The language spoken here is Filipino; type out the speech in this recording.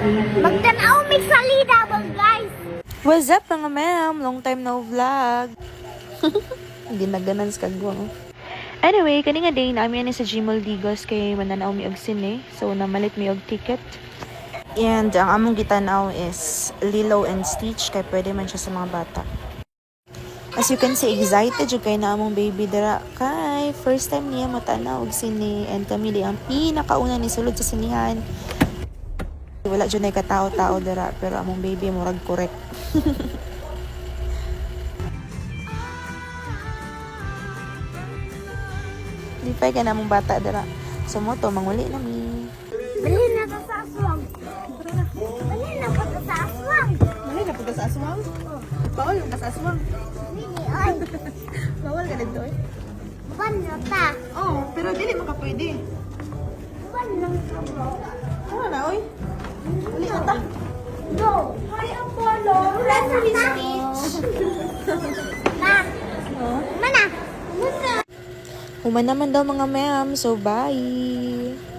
Magtanaw may salida bang guys? What's up mga ma'am? Long time no vlog. Hindi na ganan sa kagwang. Anyway, kani nga day namin sa Gmall Digos kay mananaw mi og sine. So namalit mi og ticket. And ang among gitanaw is Lilo and Stitch kay pwede man siya sa mga bata. As you can see, excited jud kay na among baby dira kay first time niya matanaw og sine and kami di ang pinakauna ni sulod sa sinihan. Wala dyan ay katao-tao dara pero among baby murag correct. Di pa ka namong bata dara. So mo to manguli na mi. Bali na to sa aswang. Bali na po to sa aswang. Mali na pagka sa aswang? Bawal yung sa aswang. Hindi ay. Bawal ka dito eh. Ban na ta. Oh, pero dili mo ka pwede. Ban lang ta. Ano na oy? Uli na ta. No. Hi Apollo. Leslie Stitch. Ma. Mana. Musa. Human naman daw mga ma'am. So bye.